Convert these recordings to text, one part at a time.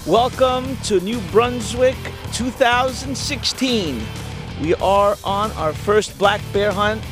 Welcome to New Brunswick 2016. We are on our first black bear hunt.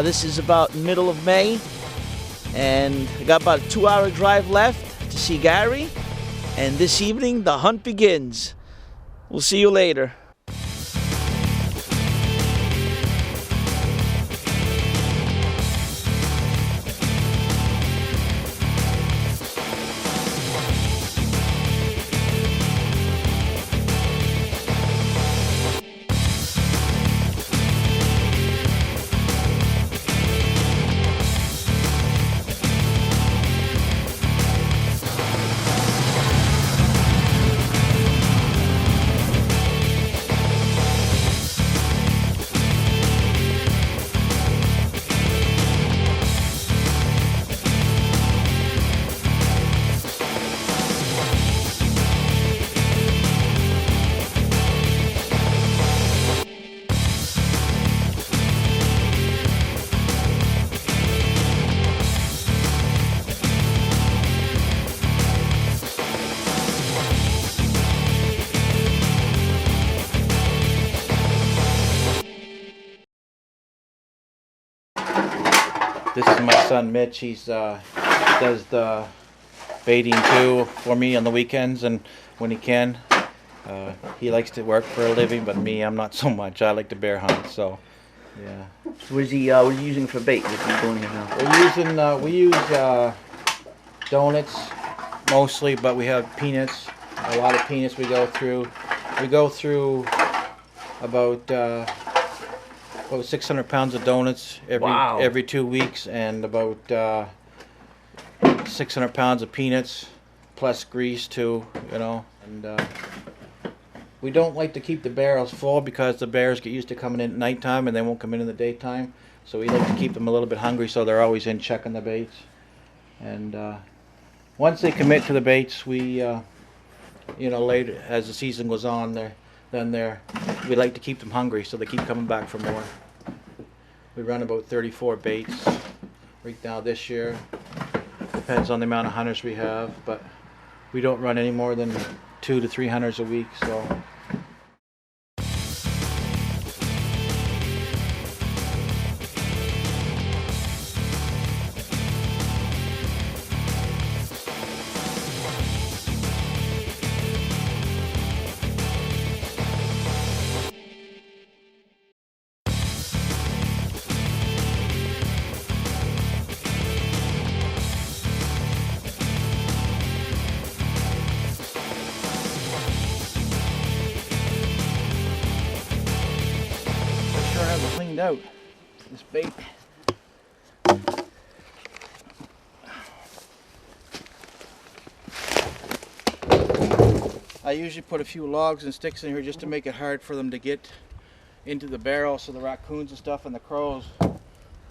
This is about middle of May, and I got about a 2-hour drive left to see Gary, and this evening the hunt begins. We'll see you later. This is my son Mitch. He's does the baiting too for me on the weekends and when he can. He likes to work for a living, but me, I'm not so much. I like to bear hunt, so yeah. So what is he? What are you using for bait? What are you doing here now? We use donuts mostly, but we have peanuts. A lot of peanuts we go through. We go through about 600 pounds of donuts every 2 weeks, and about 600 pounds of peanuts, plus grease too, you know. And we don't like to keep the barrels full because the bears get used to coming in at nighttime and they won't come in the daytime. So we like to keep them a little bit hungry, so they're always in checking the baits. And once they commit to the baits, we, later as the season goes on, we like to keep them hungry, so they keep coming back for more. We run about 34 baits right now this year. Depends on the amount of hunters we have, but we don't run any more than 200 to 300 hunters a week. So. Cleaned out this bait. I usually put a few logs and sticks in here just to make it hard for them to get into the barrel, so the raccoons and stuff and the crows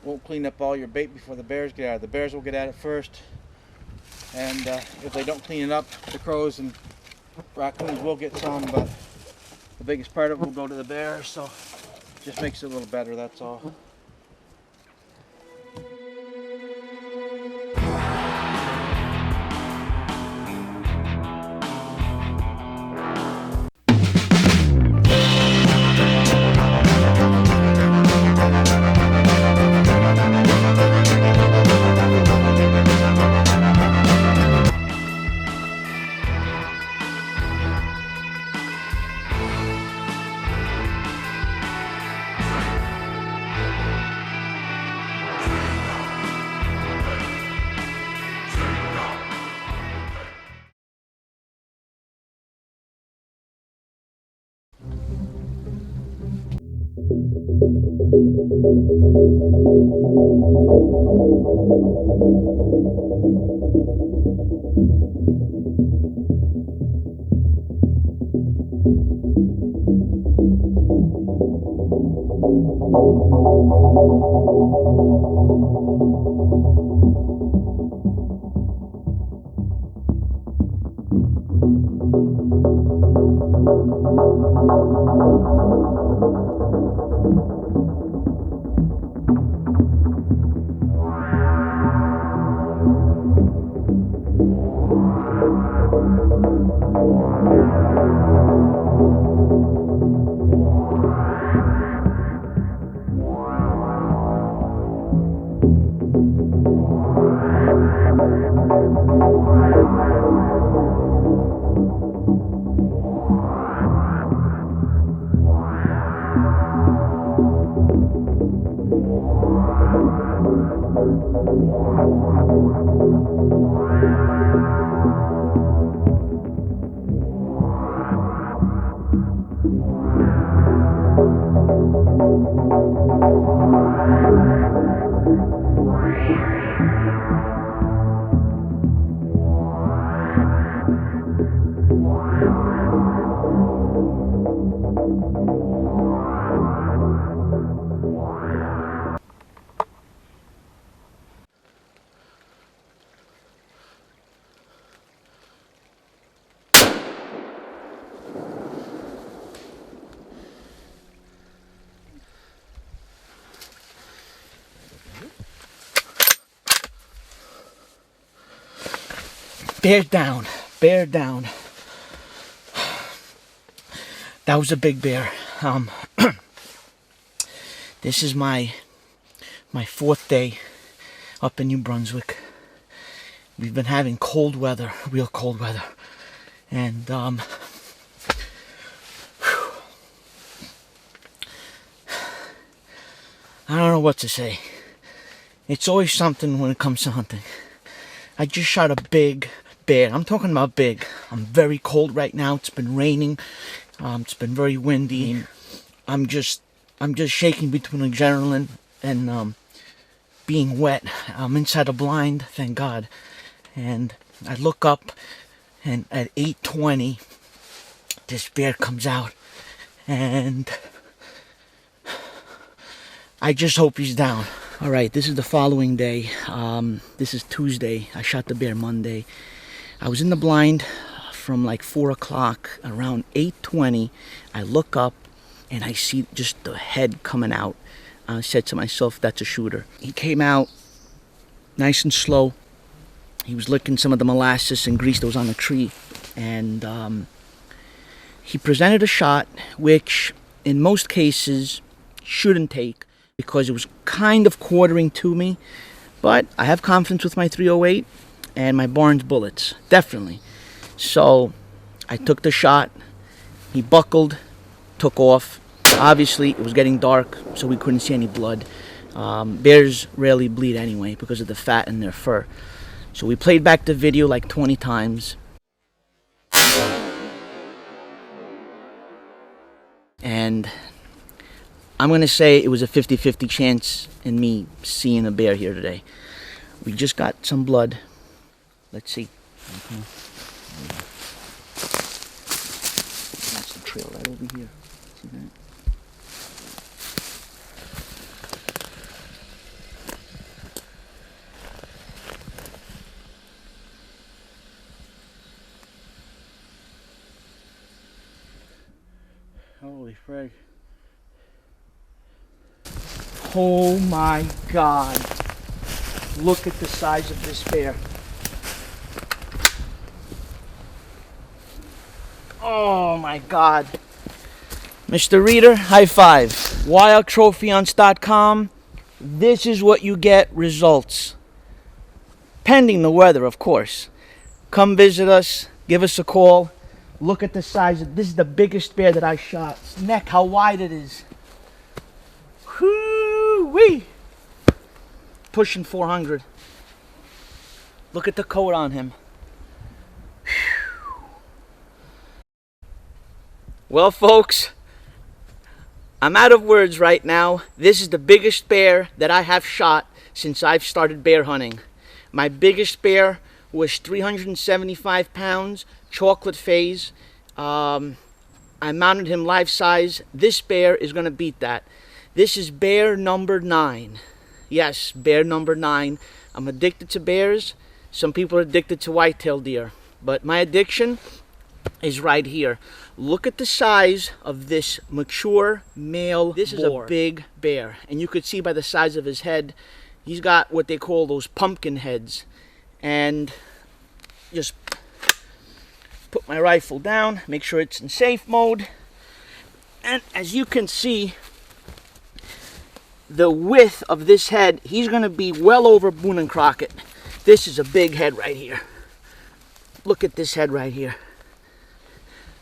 won't clean up all your bait before the bears get at it. The bears will get at it first, and if they don't clean it up, the crows and raccoons will get some, but the biggest part of it will go to the bears, so just makes it a little better, that's all. Bear down, bear down. That was a big bear. This is my fourth day up in New Brunswick. We've been having cold weather, real cold weather, and I don't know what to say. It's always something when it comes to hunting. I just shot a big bear. I'm talking about big. I'm very cold right now. It's been raining. It's been very windy. I'm just shaking between adrenaline and being wet. I'm inside a blind, thank God. And I look up, and at 8:20, this bear comes out, and I just hope he's down. All right, this is the following day. This is Tuesday. I shot the bear Monday. I was in the blind from like 4 o'clock. Around 8:20, I look up and I see just the head coming out. I said to myself, that's a shooter. He came out nice and slow. He was licking some of the molasses and grease that was on the tree. And he presented a shot, which in most cases shouldn't take, because it was kind of quartering to me. But I have confidence with my .308 and my Barnes bullets, definitely. So I took the shot. He buckled, took off. Obviously, it was getting dark, so we couldn't see any blood. Bears rarely bleed anyway because of the fat in their fur. So we played back the video like 20 times. And I'm going to say it was a 50-50 chance in me seeing a bear here today. We just got some blood. Let's see. Okay. That's the trail right over here. See that? Holy frig. Oh my God. Look at the size of this bear. Oh my God. Mr. Reader, high five. WildTrophyHunts.com. This is what you get, results. Pending the weather, of course. Come visit us, give us a call. Look at the size of this. Is the biggest bear that I shot. Its neck, how wide it is. Whoo-wee. Pushing 400. Look at the coat on him. Well, folks, I'm out of words right now. This is the biggest bear that I have shot since I've started bear hunting. My biggest bear was 375 pounds, chocolate phase. I mounted him life size. This bear is going to beat that. This is bear number 9. Yes, bear number 9. I'm addicted to bears. Some people are addicted to white-tailed deer. But my addiction is right here. Look at the size of this mature male. This is a big bear. And you could see by the size of his head, he's got what they call those pumpkin heads. And just put my rifle down, make sure it's in safe mode. And as you can see, the width of this head, he's going to be well over Boone and Crockett. This is a big head right here. Look at this head right here.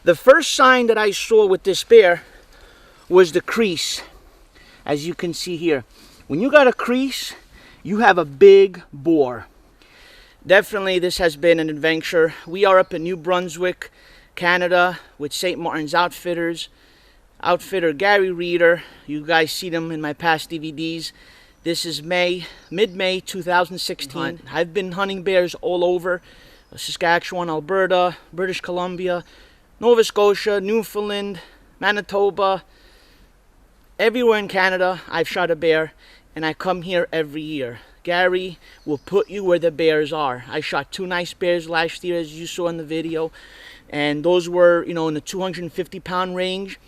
The first sign that I saw with this bear was the crease. As you can see here, when you got a crease, you have a big boar. Definitely this has been an adventure. We are up in New Brunswick, Canada with St. Martin's Outfitters. Outfitter Gary Reeder. You guys see them in my past DVDs. This is mid-May 2016. I've been hunting bears all over Saskatchewan, Alberta, British Columbia, Nova Scotia, Newfoundland, Manitoba. Everywhere in Canada, I've shot a bear, and I come here every year. Gary will put you where the bears are. I shot 2 nice bears last year, as you saw in the video, and those were, in the 250-pound range.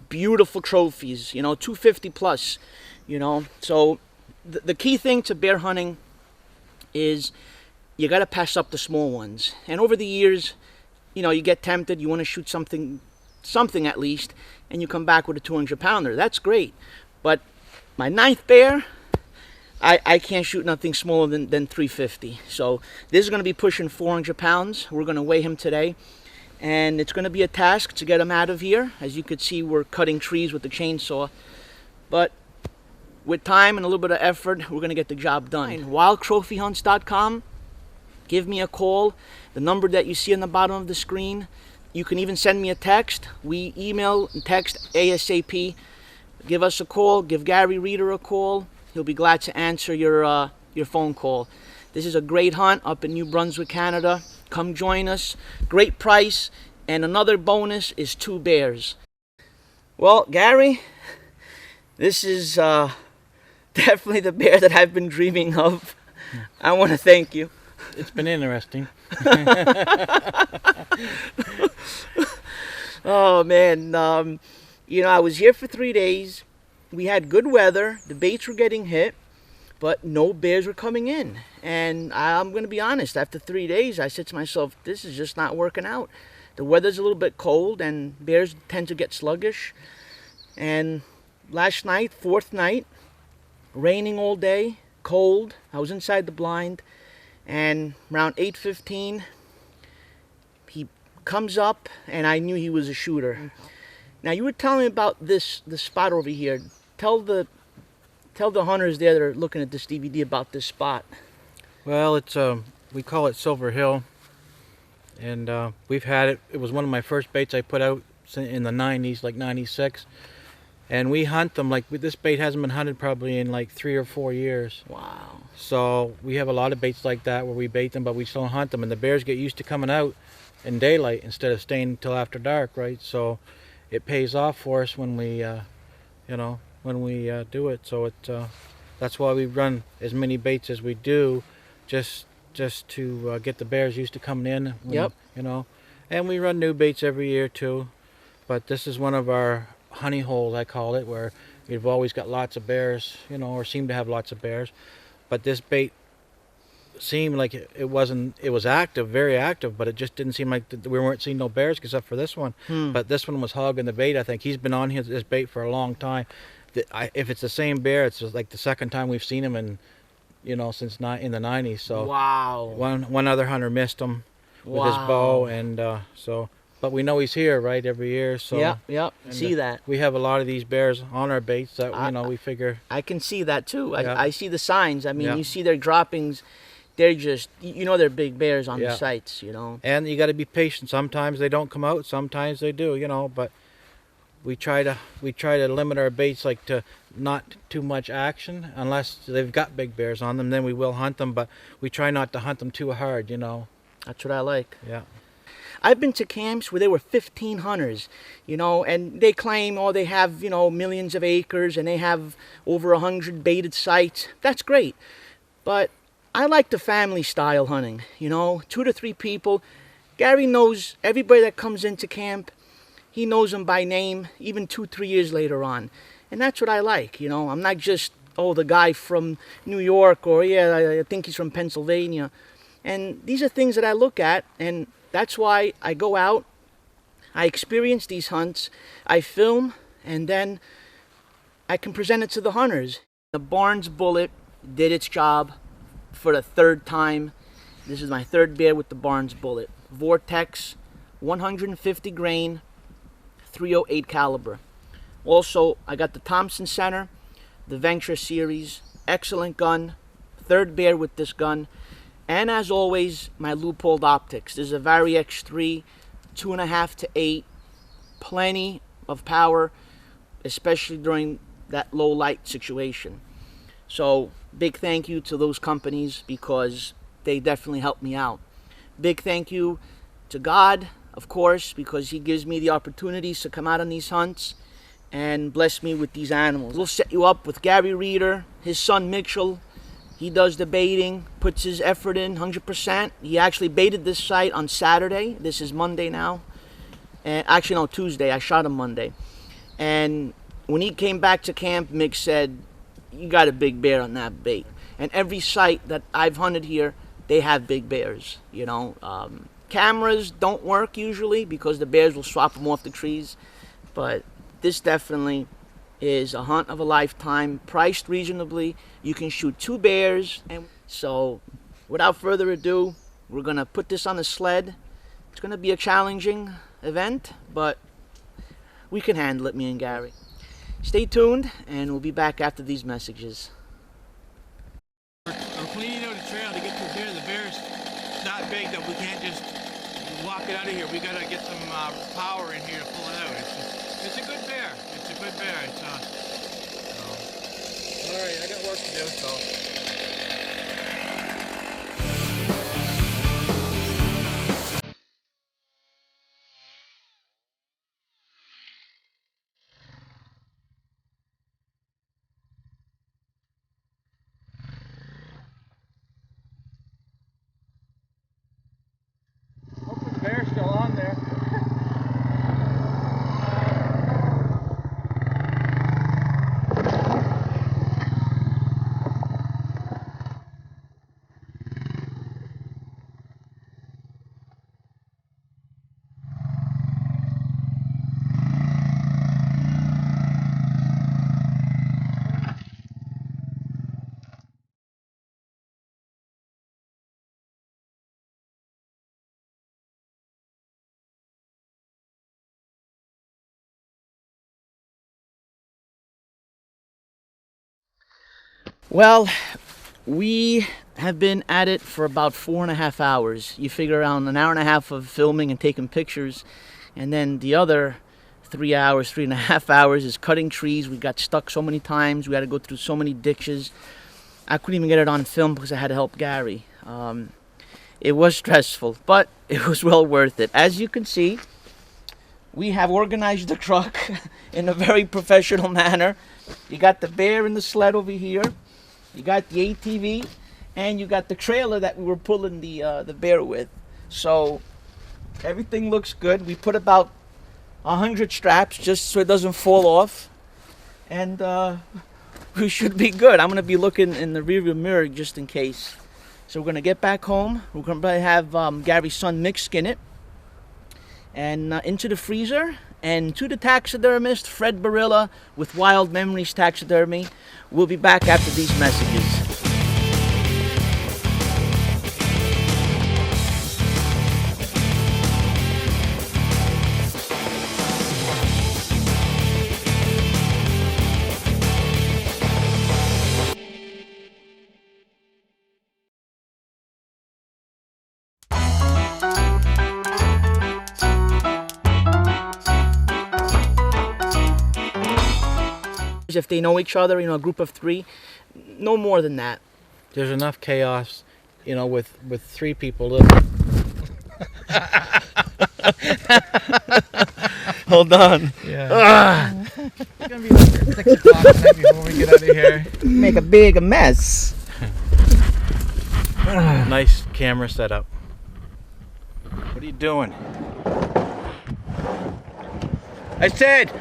Beautiful trophies, 250 plus, So the key thing to bear hunting is you got to pass up the small ones. And over the years, you get tempted, you want to shoot something at least, and you come back with a 200-pounder. That's great. But my 9th bear, I can't shoot nothing smaller than 350. So this is going to be pushing 400 pounds. We're going to weigh him today. And it's going to be a task to get him out of here. As you could see, we're cutting trees with the chainsaw. But with time and a little bit of effort, we're going to get the job done. WildTrophyHunts.com. Give me a call. The number that you see on the bottom of the screen. You can even send me a text. We email and text ASAP. Give us a call. Give Gary Reeder a call. He'll be glad to answer your phone call. This is a great hunt up in New Brunswick, Canada. Come join us. Great price. And another bonus is 2 bears. Well, Gary, this is definitely the bear that I've been dreaming of. I want to thank you. It's been interesting. Oh, man. I was here for 3 days. We had good weather. The baits were getting hit. But no bears were coming in. And I'm going to be honest, after 3 days, I said to myself, this is just not working out. The weather's a little bit cold, and bears tend to get sluggish. And last night, 4th night, raining all day, cold. I was inside the blind. And around 8:15, he comes up, and I knew he was a shooter. Now, you were telling me about the spot over here. Tell the hunters there that are looking at this DVD about this spot. Well, it's we call it Silver Hill, and we've had it. It was one of my first baits I put out in the 90s, like 96, and we hunt them like this bait hasn't been hunted probably in like 3 or 4 years. Wow. So we have a lot of baits like that where we bait them, but we still hunt them, and the bears get used to coming out in daylight instead of staying until after dark, right? So it pays off for us when we, do it. So that's why we run as many baits as we do, just to get the bears used to coming in. Yep. And we run new baits every year too. But this is one of our honey holes, I call it, where we've always got lots of bears, or seem to have lots of bears. But this bait seemed like it was active, very active, but it just didn't seem like we weren't seeing no bears except for this one. But this one was hogging the bait. I think he's been on this bait for a long time. If it's the same bear, it's just like the second time we've seen him in since in the 90s. So wow. One other hunter missed him with his bow, and but we know he's here, right, every year. So yep. See that. We have a lot of these bears on our baits that we figure. I can see that too. Yeah. I see the signs. I mean, you see their droppings. They're just, they're big bears on the sites, And you got to be patient. Sometimes they don't come out. Sometimes they do, But we try to limit our baits like to not too much action unless they've got big bears on them. Then we will hunt them, but we try not to hunt them too hard, That's what I like. Yeah. I've been to camps where there were 15 hunters, and they claim, they have, millions of acres and they have over 100 baited sites. That's great. But I like the family style hunting, 2 to 3 people. Gary knows everybody that comes into camp. He knows them by name, even 2-3 years later on. And that's what I like, I'm not just, the guy from New York or, I think he's from Pennsylvania. And these are things that I look at, and That's why I go out, I experience these hunts, I film, and then I can present it to the hunters. The Barnes bullet did its job for the third time. This is my third bear with the Barnes bullet. Vortex, 150 grain, 308 caliber. Also, I got the Thompson Center, the Venture series, excellent gun, third bear with this gun, and as always, my Leupold optics. This is a Vari X3, 2.5 to 8, plenty of power, especially during that low light situation. So, big thank you to those companies because they definitely helped me out. Big thank you to God, of course, because he gives me the opportunities to come out on these hunts and bless me with these animals. We'll set you up with Gary Reeder, his son Mitchell. He does the baiting, puts his effort in 100%. He actually baited this site on Saturday. This is Monday now. And actually, no, Tuesday. I shot him Monday. And when he came back to camp, Mick said, you got a big bear on that bait. And every site that I've hunted here, they have big bears, you know. Cameras don't work usually because the bears will swap them off the trees. But this definitely is a hunt of a lifetime, priced reasonably. You can shoot 2 bears. And so without further ado, we're going to put this on the sled. It's going to be a challenging event, but we can handle it, me and Gary. Stay tuned, and we'll be back after these messages. We're cleaning out the trail to get to the bear. The bear's not big that we can't just walk it out of here. We got to get some power in here to pull it out. It's a good bear. It's a good bear. All right, I got work to do, so. Hopefully the bear's still on there. Well, we have been at it for about 4.5 hours. You figure around an hour and a half of filming and taking pictures, and then the other 3 hours, 3.5 hours is cutting trees. We got stuck so many times. We had to go through so many ditches. I couldn't even get it on film because I had to help Gary. It was stressful, but it was well worth it. As you can see, we have organized the truck in a very professional manner. You got the bear in the sled over here. You got the ATV, and you got the trailer that we were pulling the bear with. So everything looks good. We put about 100 straps just so it doesn't fall off, and we should be good. I'm gonna be looking in the rearview mirror just in case. So we're gonna get back home. We're gonna probably have Gary's son Mick skin it, and into the freezer. And to the taxidermist, Fred Barilla with Wild Memories Taxidermy. We'll be back after these messages. If they know each other, you know, a group of 3, no more than that. There's enough chaos, you know, with 3 people living. Hold on. Yeah. It's gonna be like 6 o'clock tonight before we get out of here. Make a big mess. Nice camera setup. What are you doing? I said.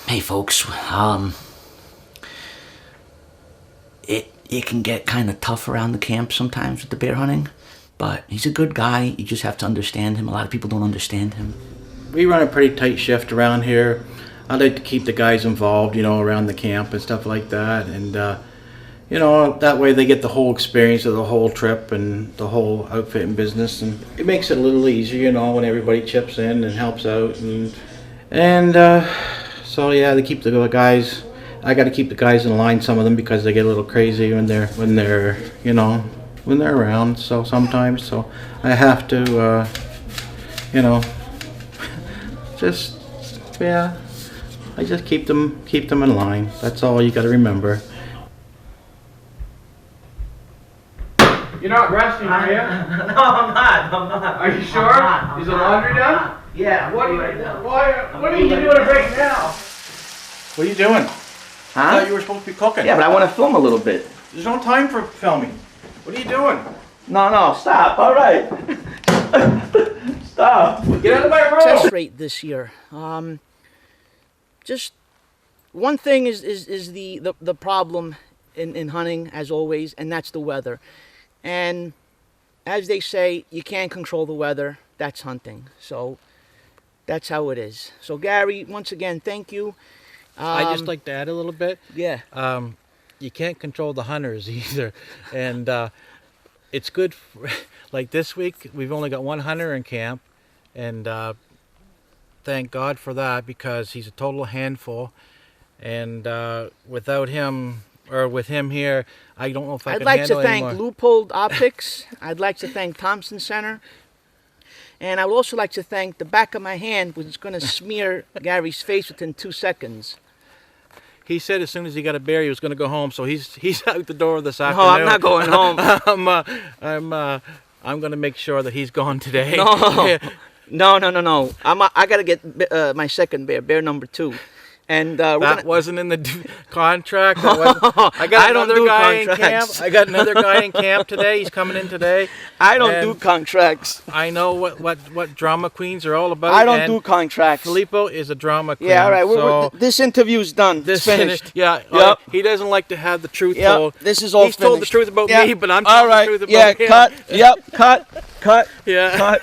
Hey folks, it can get kind of tough around the camp sometimes with the bear hunting. But he's a good guy. You just have to understand him. A lot of people don't understand him. We run a pretty tight shift around here. I like to keep the guys involved, you know, around the camp and stuff like that. And, you know, that way they get the whole experience of the whole trip and the whole outfit and business. And it makes it a little easier, you know, when everybody chips in and helps out. And so, yeah, they keep the guys. I got to keep the guys in line, some of them, because they get a little crazy when they're, you know, when they're around. So sometimes, so I have to, you know, just, yeah, I just keep them in line. That's all you got to remember. You're not resting, are you? No, I'm not. Are you sure? Is the laundry done? Yeah. What are you doing a break now? What are you doing? I Huh? thought you were supposed to be cooking. Yeah, but I want to film a little bit. There's no time for filming. What are you doing? No, stop. All right. Stop. Get out of my room! Success rate this year. Just one thing is the problem in hunting, as always, and that's the weather. And as they say, you can't control the weather. That's hunting. So that's how it is. So Gary, once again, thank you. I just like to add a little bit. Yeah. You can't control the hunters either, and it's good. Like this week, we've only got one hunter in camp, and thank God for that, because he's a total handful. And without him, or with him here, I don't know if I I'd can like handle to thank anymore. Loophole Optics. I'd like to thank Thompson Center. And I would also like to thank the back of my hand, which is going to smear Gary's face within 2 seconds. He said as soon as he got a bear, he was going to go home. So he's out the door this No, afternoon. I'm not going home. I'm going to make sure that he's gone today. No. No. I got to get my second bear number 2. And That wasn't in the contract. I got another guy in camp. I got another guy in camp today. He's coming in today. I don't do contracts. I know what drama queens are all about. I don't and do contracts. Filippo is a drama queen. Yeah, all right. So This interview's done. It's finished. Yeah. Yep. He doesn't like to have the truth Yep. told. This is all He's told the finished. truth about Yeah. me, but I'm All telling right. the truth about him. Cut. Yep. Cut. Yeah. Cut.